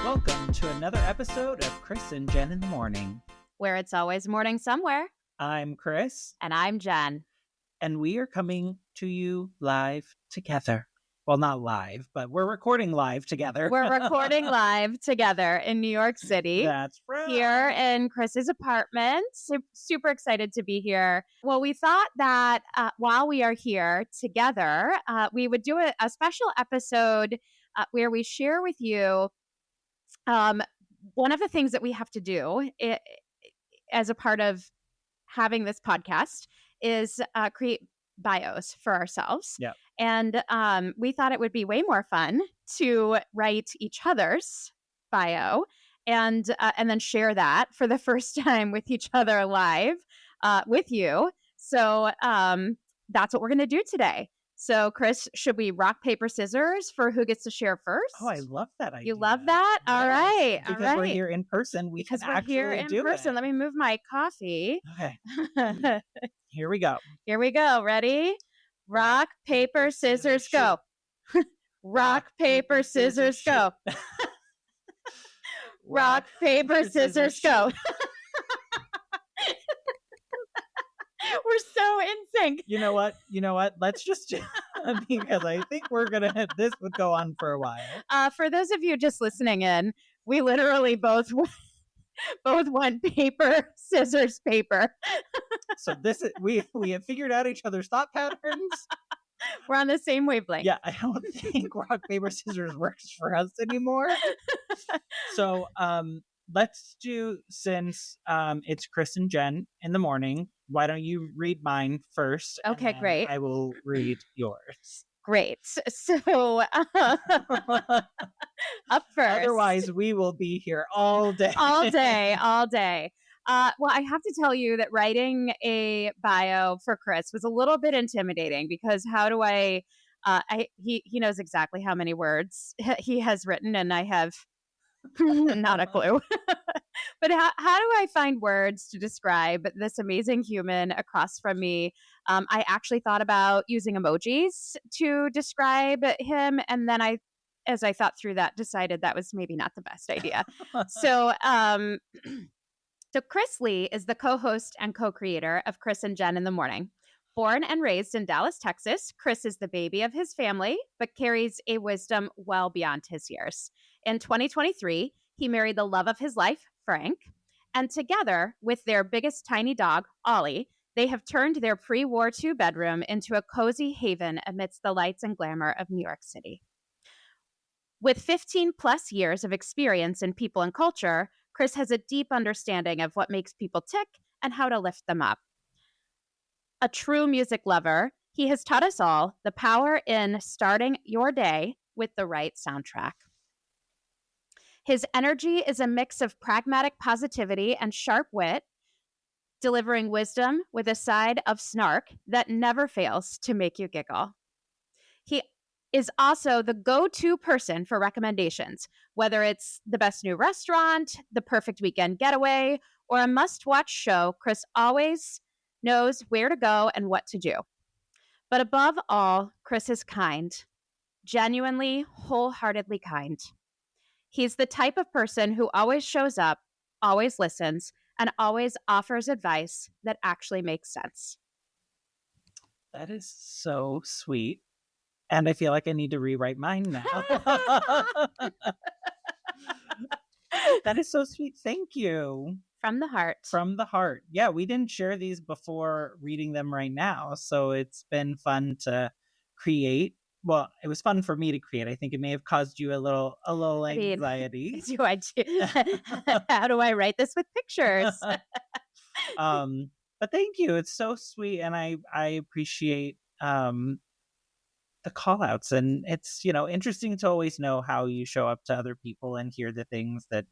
Welcome to another episode of Chris and Jen in the Morning, where it's always morning somewhere. I'm Chris. And I'm Jen. And we are coming to you live together. Well, not live, but we're recording live together. We're recording live together in New York City. That's right. Here in Chris's apartment. Super excited to be here. Well, we thought that while we are here together, we would do a special episode where we share with you one of the things that we have to do as a part of having this podcast is create bios for ourselves. Yep. And we thought it would be way more fun to write each other's bio and then share that for the first time with each other live with you. So that's what we're going to do today. So, Chris, should we rock, paper, scissors for who gets to share first? Oh, I love that idea. You love that? Yes. All right. Because we're here in person. Because we're here in person. Let me move my coffee. Okay. Here we go. Here we go. Ready? Rock, paper, scissors, go. Rock, paper, scissors, go. Rock, paper, scissors, go. We're so in sync. You know what? Let's just because I think this would go on for a while. For those of you just listening in, we literally both want paper, scissors, paper. So this is we have figured out each other's thought patterns. We're on the same wavelength. Yeah, I don't think rock, paper, scissors works for us anymore. So let's do, since it's Chris and Jen in the morning, why don't you read mine first? Okay, great. I will read yours. Great. So up first. Otherwise, we will be here all day. All day. Well, I have to tell you that writing a bio for Chris was a little bit intimidating because how do he knows exactly how many words he has written and I have not a clue. But how do I find words to describe this amazing human across from me? I actually thought about using emojis to describe him. And then as I thought through that, decided that was maybe not the best idea. So Chris Lee is the co-host and co-creator of Chris and Jen in the Morning. Born and raised in Dallas, Texas, Chris is the baby of his family, but carries a wisdom well beyond his years. In 2023, he married the love of his life, Frank, and together with their biggest tiny dog, Ollie, they have turned their pre-War II bedroom into a cozy haven amidst the lights and glamour of New York City. With 15 plus years of experience in people and culture, Chris has a deep understanding of what makes people tick and how to lift them up. A true music lover, he has taught us all the power in starting your day with the right soundtrack. His energy is a mix of pragmatic positivity and sharp wit, delivering wisdom with a side of snark that never fails to make you giggle. He is also the go-to person for recommendations, whether it's the best new restaurant, the perfect weekend getaway, or a must-watch show. Chris always knows where to go and what to do. But above all, Chris is kind, genuinely, wholeheartedly kind. He's the type of person who always shows up, always listens, and always offers advice that actually makes sense. That is so sweet. And I feel like I need to rewrite mine now. That is so sweet. Thank you. From the heart. From the heart. Yeah, we didn't share these before reading them right now. So it's been fun to create. Well, it was fun for me to create. I think it may have caused you a little anxiety. How do I write this with pictures? But thank you. It's so sweet. And I appreciate the call outs. And it's, interesting to always know how you show up to other people and hear the things that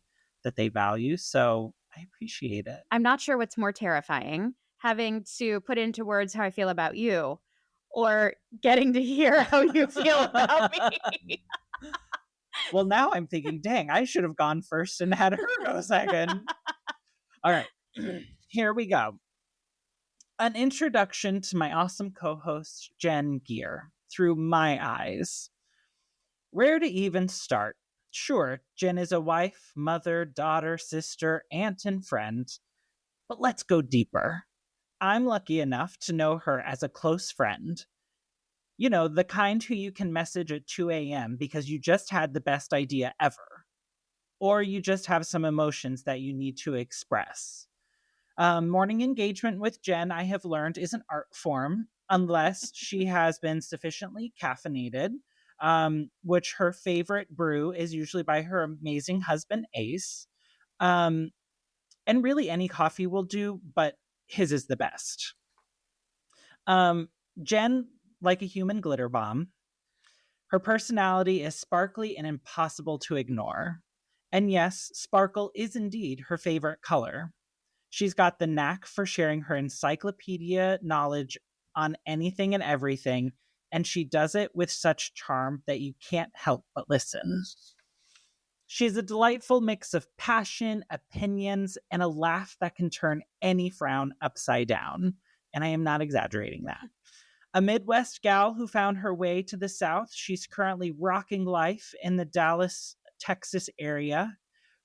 they value. So I appreciate it. I'm not sure what's more terrifying, having to put into words how I feel about you or getting to hear how you feel about me. Well, now I'm thinking, dang, I should have gone first and had her go second. All right, here we go. An introduction to my awesome co-host, Jen Gear, through my eyes. Where to even start? Sure, Jen is a wife, mother, daughter, sister, aunt, and friend, but let's go deeper. I'm lucky enough to know her as a close friend. You know, the kind who you can message at 2 a.m. because you just had the best idea ever, or you just have some emotions that you need to express. Morning engagement with Jen, I have learned, is an art form unless she has been sufficiently caffeinated, which her favorite brew is usually by her amazing husband, Ace. Um, and really, any coffee will do, but his is the best. Um, Jen, like a human glitter bomb, her personality is sparkly and impossible to ignore. And yes, sparkle is indeed her favorite color. She's got the knack for sharing her encyclopedia knowledge on anything and everything, and she does it with such charm that you can't help but listen. She's a delightful mix of passion, opinions, and a laugh that can turn any frown upside down. And I am not exaggerating that. A Midwest gal who found her way to the South, she's currently rocking life in the Dallas, Texas area.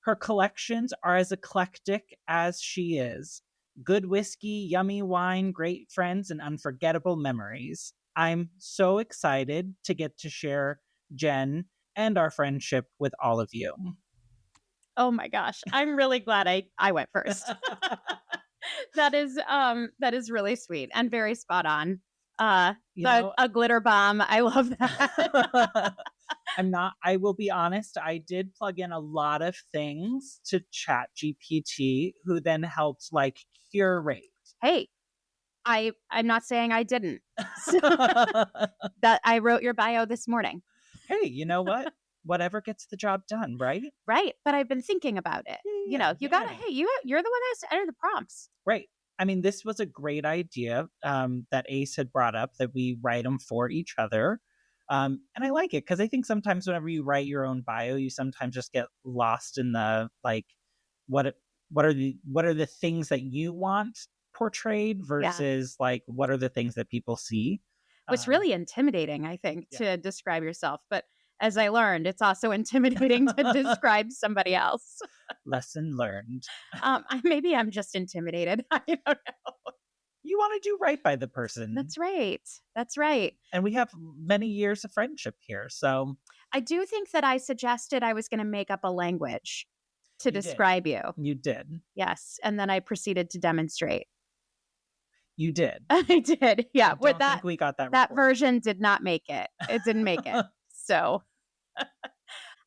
Her collections are as eclectic as she is. Good whiskey, yummy wine, great friends, and unforgettable memories. I'm so excited to get to share Jen and our friendship with all of you. Oh my gosh. I'm really glad I went first. That is really sweet and very spot on. You know, A glitter bomb. I love that. I will be honest, I did plug in a lot of things to Chat GPT, who then helped like curate. Hey, I'm not saying I didn't. So, that I wrote your bio this morning. Hey, you know what? Whatever gets the job done, right? Right, but I've been thinking about it. You know, you got to hey, you're the one that has to enter the prompts. Right. I mean, this was a great idea that Ace had brought up, that we write them for each other. And I like it because I think sometimes whenever you write your own bio, you sometimes just get lost in the like, what what are the things that you want portrayed versus like what are the things that people see. It's really intimidating, I think, to describe yourself. But as I learned, it's also intimidating to describe somebody else. Lesson learned. Maybe I'm just intimidated. I don't know. You want to do right by the person. That's right. That's right. And we have many years of friendship here. So I do think that I suggested I was going to make up a language to describe you. You did. Yes. And then I proceeded to demonstrate. You did. I did. Yeah. With that, think we got that version did not make it. It didn't make it. So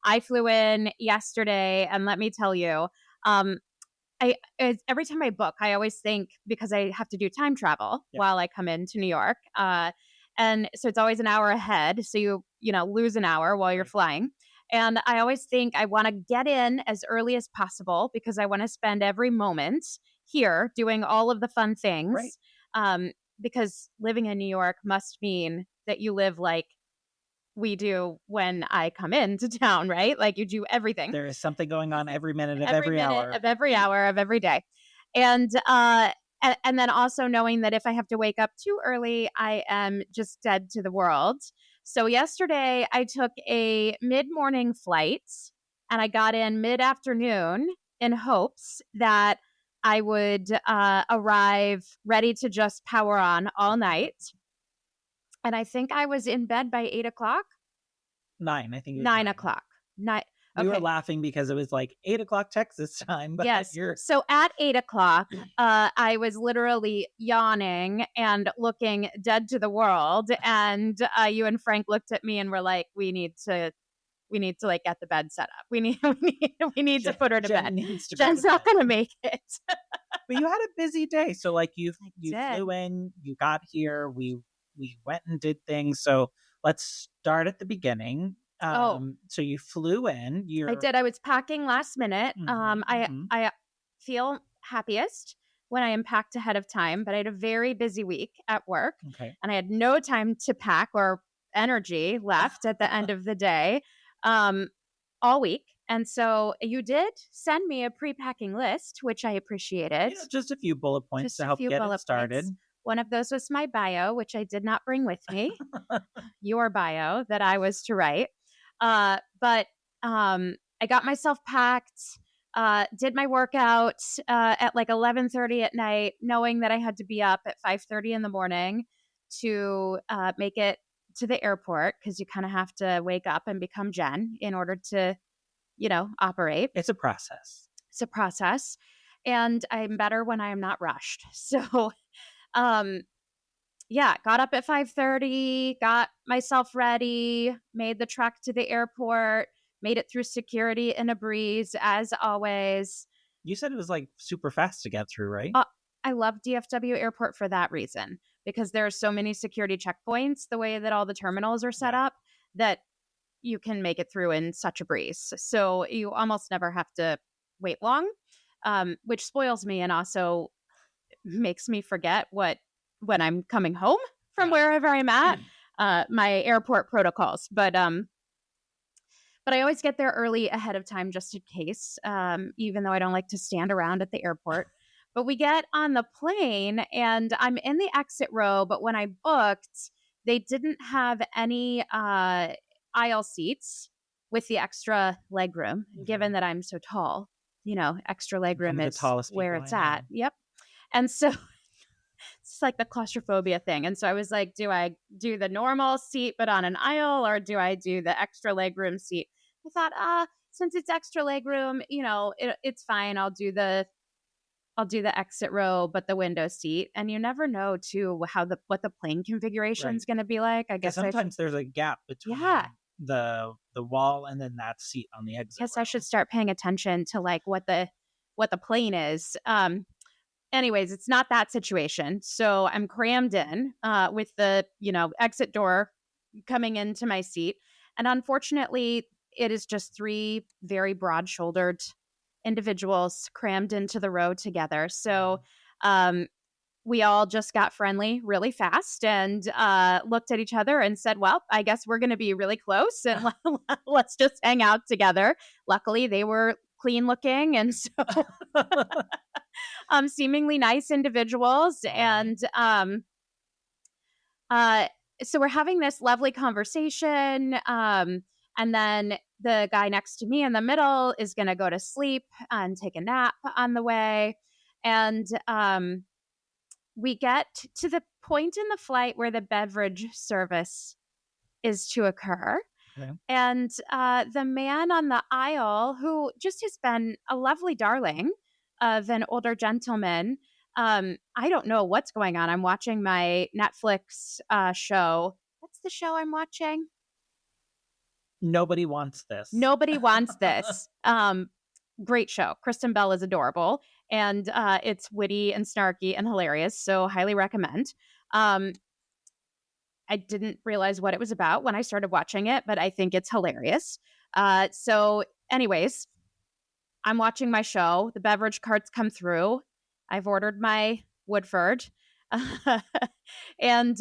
I flew in yesterday, and let me tell you, every time I book, I always think, because I have to do time travel while I come into New York, and so it's always an hour ahead. So you lose an hour while you're flying. And I always think I want to get in as early as possible because I want to spend every moment here doing all of the fun things. Because living in New York must mean that you live like we do when I come into town, right? Like you do everything. There is something going on every minute of every hour. Of every hour of every day. And then also knowing that if I have to wake up too early, I am just dead to the world. So yesterday I took a mid-morning flight and I got in mid-afternoon in hopes that I would arrive ready to just power on all night. And I think I was in bed by 8 o'clock. 9, I think. 9 o'clock. We were laughing because it was like 8 o'clock Texas time. But yes. So at 8 o'clock, I was literally yawning and looking dead to the world. And you and Frank looked at me and were like, we need to like get the bed set up. We need to put her to bed. Jen's not going to make it. But you had a busy day. So like you flew in, you got here, we went and did things. So let's start at the beginning. So you flew in. I did. I was packing last minute. I feel happiest when I am packed ahead of time, but I had a very busy week at work, and I had no time to pack or energy left at the end of the day, all week. And so you did send me a pre-packing list, which I appreciated. Just a few bullet points to help get it started. One of those was my bio, which I did not bring with me. Your bio that I was to write. But I got myself packed, did my workout at like 11:30 at night, knowing that I had to be up at 5:30 in the morning to make it to the airport, because you kind of have to wake up and become Jen in order to, operate. It's a process. It's a process. And I'm better when I am not rushed. So, um, yeah, got up at 5:30, got myself ready, made the trek to the airport, made it through security in a breeze, as always. You said it was like super fast to get through, right? Uh, I love DFW Airport for that reason, because there are so many security checkpoints, the way that all the terminals are set up, that you can make it through in such a breeze. So you almost never have to wait long, which spoils me and also makes me forget when I'm coming home from wherever I'm at, my airport protocols. But I always get there early ahead of time just in case, even though I don't like to stand around at the airport. But we get on the plane and I'm in the exit row. But when I booked, they didn't have any aisle seats with the extra leg room. Given that I'm so tall, extra leg room is where it's at. Yep. And so it's like the claustrophobia thing. And so I was like, do I do the normal seat but on an aisle, or do I do the extra legroom seat? I thought, since it's extra legroom, it's fine. I'll do the exit row, but the window seat. And you never know too what the plane configuration is going to be like. I guess sometimes there's a gap between the wall and then that seat on the exit. I should start paying attention to like what the plane is. Anyways, it's not that situation. So I'm crammed in with the, exit door coming into my seat. And unfortunately, it is just three very broad-shouldered individuals crammed into the row together. So we all just got friendly really fast and looked at each other and said, well, I guess we're going to be really close and let's just hang out together. Luckily, they were clean looking. And so seemingly nice individuals. And so we're having this lovely conversation. And then the guy next to me in the middle is going to go to sleep and take a nap on the way. And we get to the point in the flight where the beverage service is to occur. Okay. And the man on the aisle, who just has been a lovely darling of an older gentleman, I don't know what's going on. I'm watching my Netflix show. What's the show I'm watching? Nobody Wants This. Nobody Wants This. Great show. Kristen Bell is adorable, and it's witty and snarky and hilarious, so highly recommend. I didn't realize what it was about when I started watching it, but I think it's hilarious. So anyways, I'm watching my show. The beverage carts come through. I've ordered my Woodford. And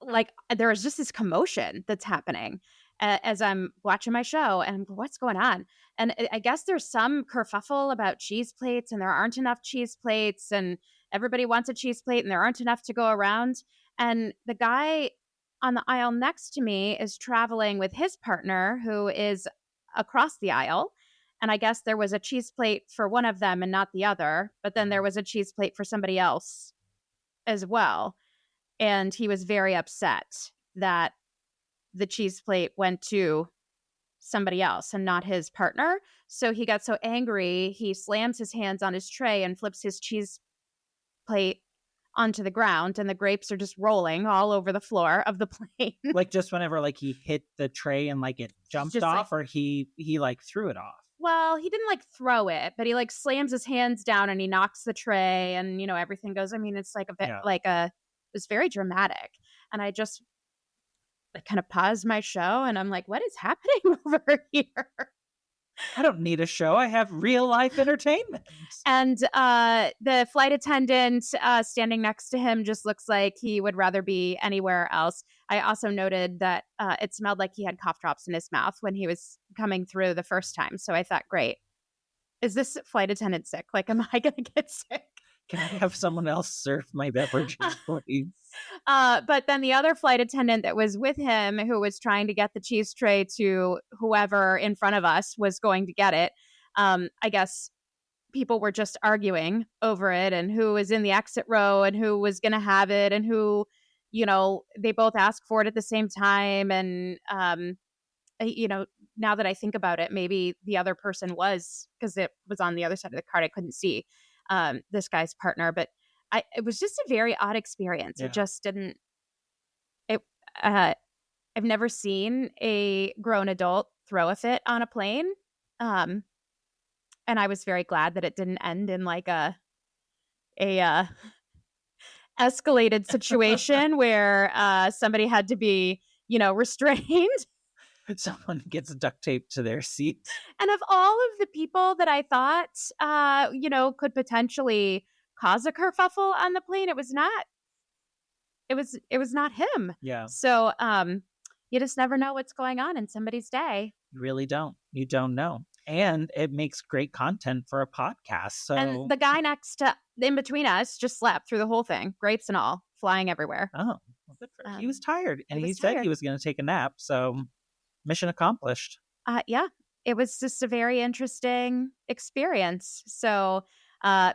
like there is just this commotion that's happening as I'm watching my show, and what's going on? And I guess there's some kerfuffle about cheese plates, and there aren't enough cheese plates, and everybody wants a cheese plate and there aren't enough to go around. And the guy on the aisle next to me is traveling with his partner, who is across the aisle. And I guess there was a cheese plate for one of them and not the other, but then there was a cheese plate for somebody else as well. And he was very upset that the cheese plate went to somebody else and not his partner. So he got so angry, he slams his hands on his tray and flips his cheese plate onto the ground, and the grapes are just rolling all over the floor of the plane. Like just whenever like he hit the tray and like it jumped off, or he like threw it off. Well, he didn't like throw it, but he like slams his hands down and he knocks the tray, and everything goes. I mean, it's like it was very dramatic. And I kind of paused my show and I'm like, what is happening over here? I don't need a show. I have real life entertainment. And the flight attendant standing next to him just looks like he would rather be anywhere else. I also noted that it smelled like he had cough drops in his mouth when he was coming through the first time. So I thought, great. Is this flight attendant sick? Like, am I going to get sick? Can I have someone else serve my beverages, please? But then the other flight attendant that was with him, who was trying to get the cheese tray to whoever in front of us was going to get it, I guess people were just arguing over it and who was in the exit row and who was going to have it and who, they both asked for it at the same time. And, now that I think about it, maybe the other person was, because it was on the other side of the card. I couldn't see this guy's partner, but it was just a very odd experience. It Yeah. just didn't, it, uh, I've never seen a grown adult throw a fit on a plane. And I was very glad that it didn't end in like a escalated situation where somebody had to be, restrained. Someone gets duct taped to their seat. And of all of the people that I thought, could potentially cause a kerfuffle on the plane, it was not. It was not him. Yeah. So you just never know what's going on in somebody's day. You really don't. You don't know. And it makes great content for a podcast. So And the guy in between us just slept through the whole thing, grapes and all, flying everywhere. Oh, well, good for he was tired, and he said tired. he was going to take a nap. So mission accomplished. Yeah, it was just a very interesting experience. So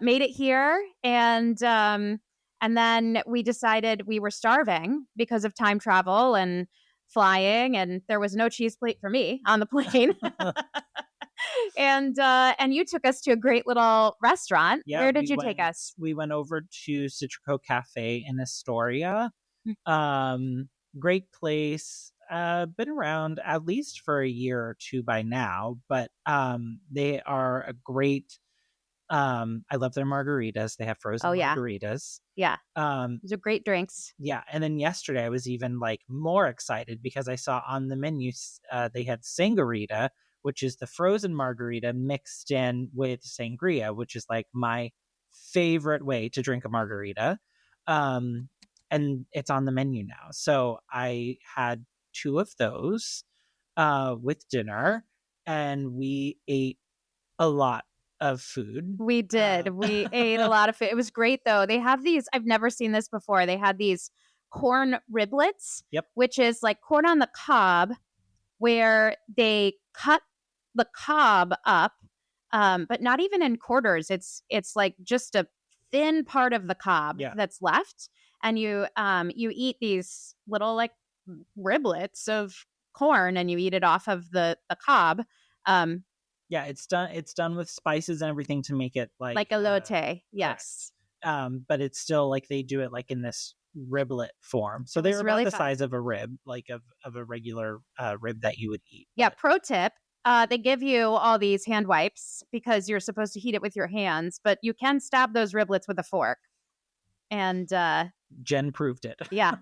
made it here, and then we decided we were starving because of time travel and flying, and there was no cheese plate for me on the plane. And you took us to a great little restaurant. Yeah, where did you take us? We went over to Citrico Cafe in Astoria. Mm. Great place. Been around at least for a year or two by now, but they are a great. I love their margaritas. They have frozen margaritas. Yeah. Those are great drinks. Yeah, and then yesterday I was even like more excited because I saw on the menu they had sangarita, which is the frozen margarita mixed in with sangria, which is like my favorite way to drink a margarita. And it's on the menu now. So I had 2 of those with dinner, and we ate a lot of food. We did. We ate a lot of food. It was great though. They have these, I've never seen this before. They had these corn riblets, which is like corn on the cob, where they cut the cob up, but not even in quarters. It's like just a thin part of the cob that's left, and you eat these little like riblets of corn, and you eat it off of the cob. Yeah, it's done with spices and everything to make it like elote. Yes. But it's still like they do it like in this riblet form. So they're about the size of a rib, like of a regular rib that you would eat. Yeah, pro tip. They give you all these hand wipes because you're supposed to heat it with your hands, but you can stab those riblets with a fork. And Jen proved it. Yeah.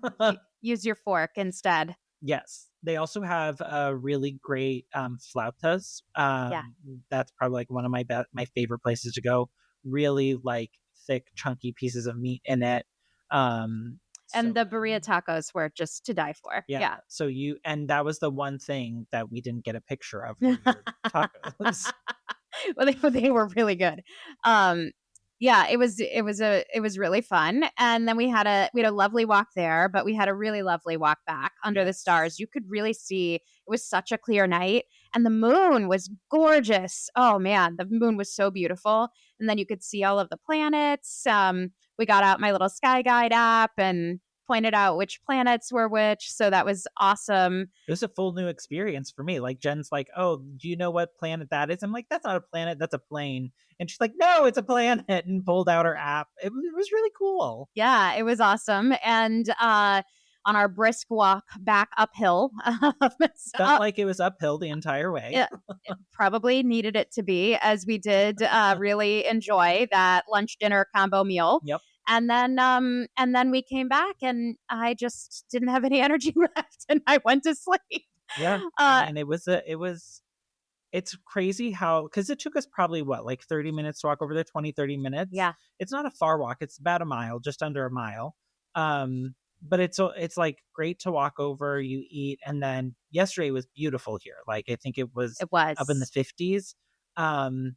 Use your fork instead. Yes. They also have really great flautas. That's probably like one of my favorite places to go. Really like thick, chunky pieces of meat in it. And the burrito tacos were just to die for. Yeah. So and that was the one thing that we didn't get a picture of. Your tacos. Well, they were really good. Yeah, it was really fun. And then we had a lovely walk there, but we had a really lovely walk back under the stars. You could really see, it was such a clear night, and the moon was gorgeous. Oh man, the moon was so beautiful. And then you could see all of the planets. We got out my little Sky Guide app and pointed out which planets were which. So that was awesome. It was a full new experience for me. Like Jen's like, "Oh, do you know what planet that is?" I'm like, "That's not a planet, that's a plane." And she's like, "No, it's a planet," and pulled out her app. It was really cool. Yeah, it was awesome. And on our brisk walk back uphill, felt like it was uphill the entire way. It probably needed it to be, as we did really enjoy that lunch dinner combo meal. Yep. And then we came back, and I just didn't have any energy left, and I went to sleep. Yeah. And it's crazy how, because it took us probably like 30 minutes to walk over there, 20, 30 minutes. Yeah. It's not a far walk. It's about a mile, just under a mile. But it's like great to walk over, you eat. And then yesterday was beautiful here. Like I think it was up in the 50s. And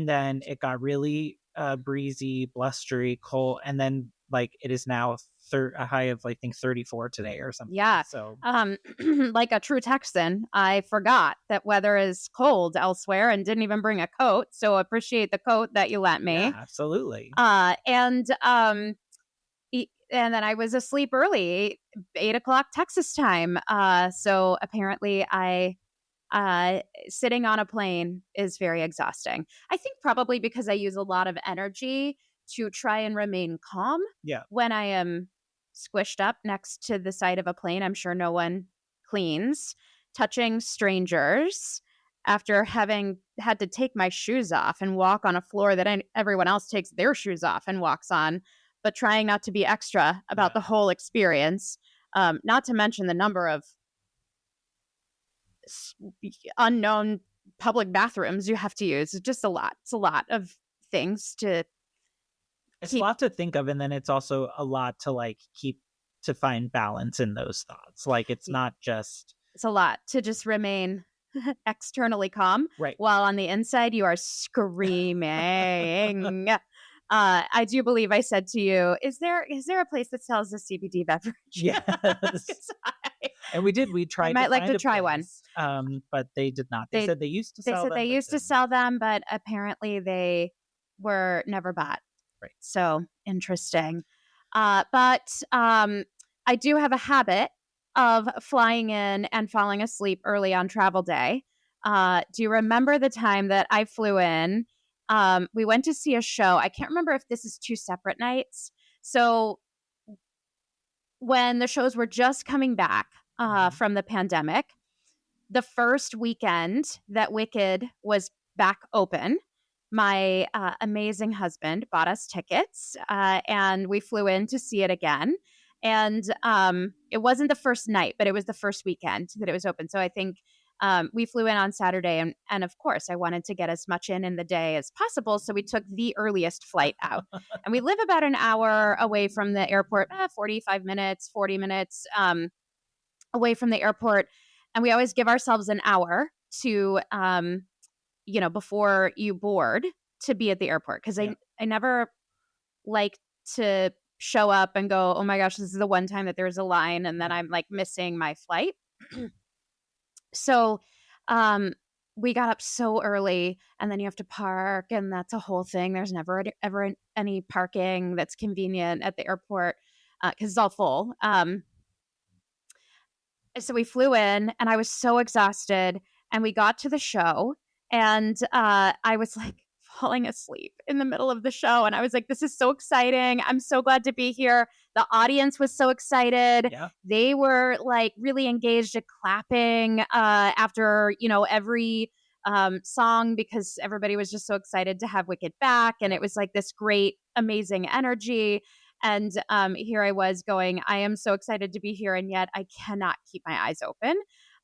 then it got really breezy, blustery, cold, and then like it is now a high of, I think, 34 today or something. Yeah. So Like a true Texan, I forgot that weather is cold elsewhere and didn't even bring a coat. So appreciate the coat that you lent yeah, me. absolutely. And then I was asleep early, 8 o'clock Texas time. So apparently uh, sitting on a plane is very exhausting. I think probably because I use a lot of energy to try and remain calm Yeah. when I am squished up next to the side of a plane. I'm sure no one cleans. Touching strangers after having had to take my shoes off and walk on a floor that everyone else takes their shoes off and walks on, but trying not to be extra about the whole experience. Not to mention the number of unknown public bathrooms you have to use. It's just a lot. It's a lot of things to It's a keep. lot to think of, and then it's also a lot to like keep to find balance in those thoughts. Like it's not just It's a lot to just remain externally calm right. while on the inside you are screaming. I do believe I said to you, is there a place that sells a CBD beverage? Yes. And we did. We I tried to might like find to a try one. place, but they did not. They said they used to They sell said they them, but used to sell them, but apparently they were never bought. right. So interesting. But I do have a habit of flying in and falling asleep early on travel day. Do you remember the time that I flew in? We went to see a show. I can't remember if this is two separate nights. So when the shows were just coming back from the pandemic, the first weekend that Wicked was back open, my amazing husband bought us tickets and we flew in to see it again. And it wasn't the first night, but it was the first weekend that it was open. So I think we flew in on Saturday. And of course, I wanted to get as much in the day as possible. So we took the earliest flight out. And we live about an hour away from the airport, 45 minutes, 40 minutes away from the airport. And we always give ourselves an hour to before you board to be at the airport because I never like to show up and go, oh my gosh, this is the one time that there's a line and then I'm like missing my flight. So we got up so early and then you have to park and that's a whole thing. There's never ever any parking that's convenient at the airport because it's all full. So we flew in and I was so exhausted and we got to the show and I was like falling asleep in the middle of the show and I was like, this is so exciting. I'm so glad to be here. The audience was so excited. Yeah. They were like really engaged at clapping after every song because everybody was just so excited to have Wicked back and it was like this great amazing energy. And here I was going, I am so excited to be here, and yet I cannot keep my eyes open.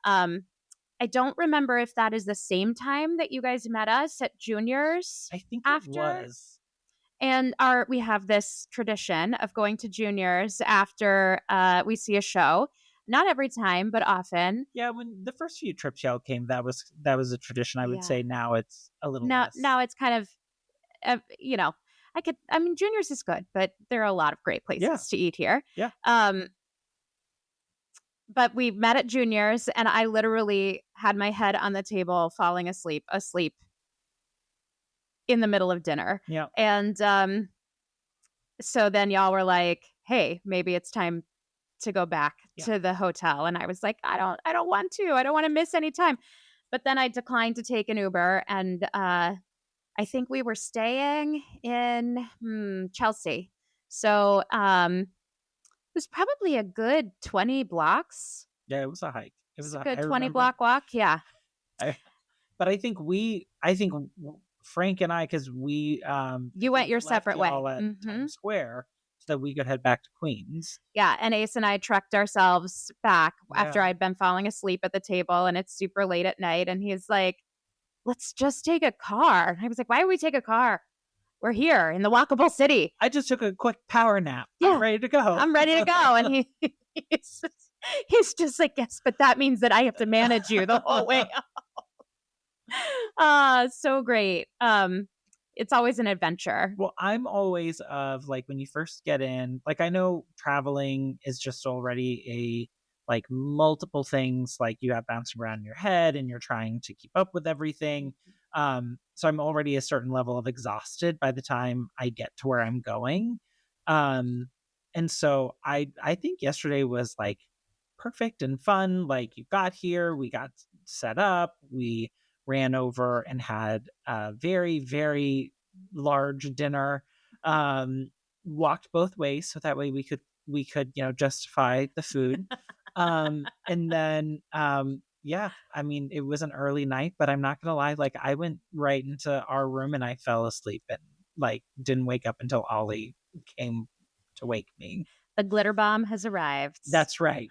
I don't remember if that is the same time that you guys met us at juniors. I think after. It was. And we have this tradition of going to juniors after we see a show. Not every time, but often. Yeah, when the first few trips y'all came, that was a tradition. I would say now it's a little less. Now it's kind of juniors is good, but there are a lot of great places to eat here. Yeah. But we met at juniors and I literally had my head on the table, falling asleep in the middle of dinner. Yeah. And so then y'all were like, hey, maybe it's time to go back to the hotel. And I was like, I don't want to. I don't want to miss any time. But then I declined to take an Uber and I think we were staying in Chelsea. So it was probably a good 20 blocks. Yeah, it was a hike. It was a good 20 block walk. Yeah. But I think Frank and I, because we you went your separate way all at Times Square so that we could head back to Queens. Yeah, and Ace and I trekked ourselves back after I'd been falling asleep at the table and it's super late at night. And he's like, let's just take a car. And I was like, why would we take a car? We're here in the walkable city. I just took a quick power nap. Yeah. I'm ready to go. I'm ready to go. And he's just like, yes, but that means that I have to manage you the whole way. So great. it's always an adventure. Well, I'm always of like when you first get in, like I know traveling is just already a like multiple things like you have bouncing around in your head and you're trying to keep up with everything. So I'm already a certain level of exhausted by the time I get to where I'm going. Um and so I think yesterday was like perfect and fun. Like you got here, we got set up, we ran over and had a very, very large dinner. Um, Walked both ways so that way we could justify the food. And then yeah, I mean it was an early night, but I'm not gonna lie, like I went right into our room and I fell asleep and like didn't wake up until Ollie came to wake me. The glitter bomb has arrived. That's right.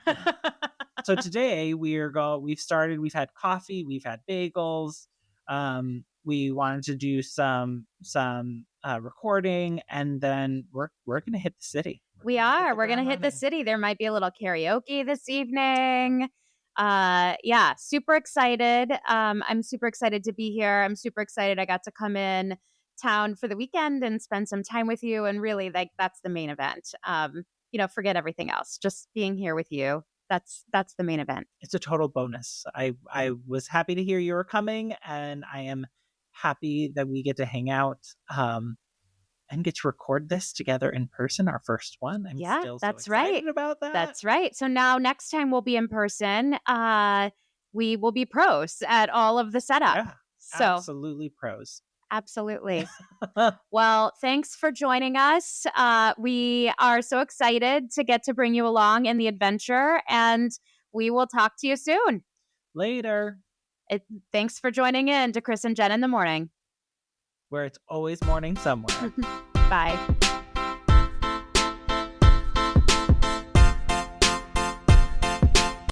So today we've had coffee, we've had bagels. We wanted to do some recording, and then we're gonna hit the city. We Gonna hit are. the We're going to ground hit the running. city. There might be a little karaoke this evening. Yeah, super excited. I'm super excited to be here. I'm super excited I got to come in town for the weekend and spend some time with you, and really like that's the main event. Forget everything else. Just being here with you. That's the main event. It's a total bonus. I was happy to hear you were coming, and I am happy that we get to hang out. And get to record this together in person, our first one. I'm Yeah, still so that's right. excited about that. That's right. So now next time we'll be in person. We will be pros at all of the setup. Yeah, So absolutely pros. absolutely. Well, thanks for joining us. We are so excited to get to bring you along in the adventure, and we will talk to you soon. Later, Thanks for joining in to Chris and Jen in the morning. where it's always morning somewhere. Bye.